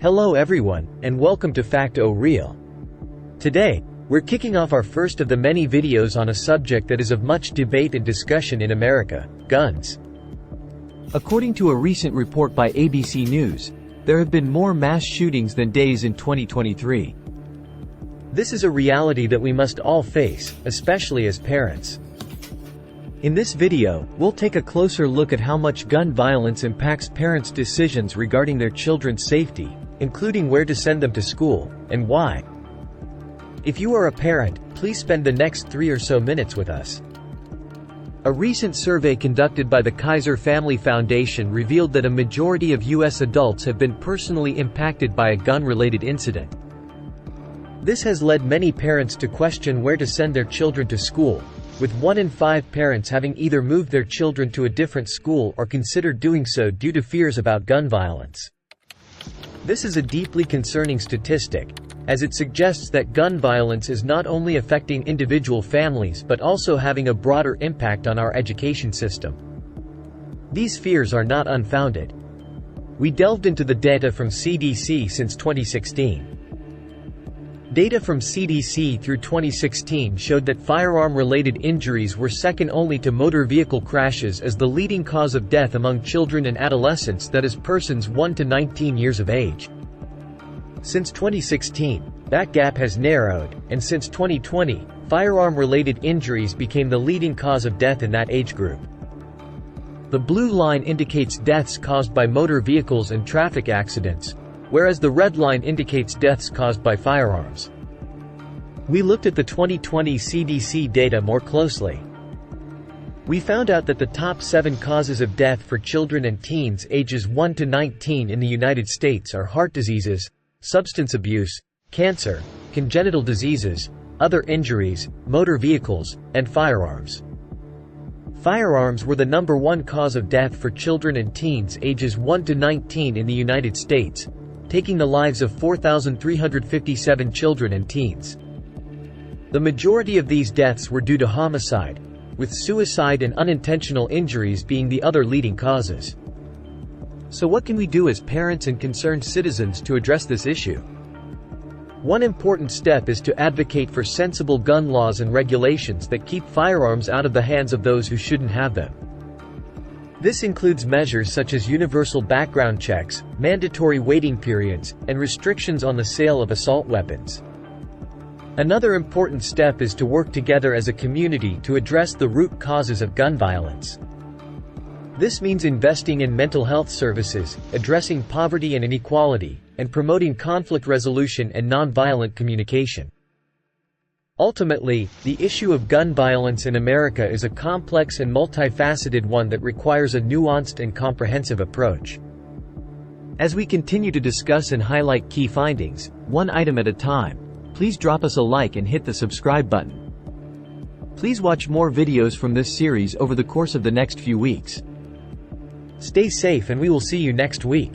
Hello everyone, and welcome to Fact O Real. Today, we're kicking off our first of the many videos on a subject that is of much debate and discussion in America: guns. According to a recent report by ABC News, there have been more mass shootings than days in 2023. This is a reality that we must all face, especially as parents. In this video, we'll take a closer look at how much gun violence impacts parents' decisions regarding their children's safety, including where to send them to school, and why. If you are a parent, please spend the next 3 or so minutes with us. A recent survey conducted by the Kaiser Family Foundation revealed that a majority of U.S. adults have been personally impacted by a gun-related incident. This has led many parents to question where to send their children to school, with 1 in 5 parents having either moved their children to a different school or considered doing so due to fears about gun violence. This is a deeply concerning statistic, as it suggests that gun violence is not only affecting individual families but also having a broader impact on our education system. These fears are not unfounded. We delved into the data from CDC since 2016. Data from CDC through 2016 showed that firearm-related injuries were second only to motor vehicle crashes as the leading cause of death among children and adolescents, that is, persons 1 to 19 years of age. Since 2016, that gap has narrowed, and since 2020, firearm-related injuries became the leading cause of death in that age group. The blue line indicates deaths caused by motor vehicles and traffic accidents, whereas the red line indicates deaths caused by firearms. We looked at the 2020 CDC data more closely. We found out that the top 7 causes of death for children and teens ages 1 to 19 in the United States are heart diseases, substance abuse, cancer, congenital diseases, other injuries, motor vehicles, and firearms. Firearms were the number 1 cause of death for children and teens ages 1 to 19 in the United States, taking the lives of 4,357 children and teens. The majority of these deaths were due to homicide, with suicide and unintentional injuries being the other leading causes. So what can we do as parents and concerned citizens to address this issue? One important step is to advocate for sensible gun laws and regulations that keep firearms out of the hands of those who shouldn't have them. This includes measures such as universal background checks, mandatory waiting periods, and restrictions on the sale of assault weapons. Another important step is to work together as a community to address the root causes of gun violence. This means investing in mental health services, addressing poverty and inequality, and promoting conflict resolution and nonviolent communication. Ultimately, the issue of gun violence in America is a complex and multifaceted one that requires a nuanced and comprehensive approach. As we continue to discuss and highlight key findings, one item at a time, please drop us a like and hit the subscribe button. Please watch more videos from this series over the course of the next few weeks. Stay safe and we will see you next week.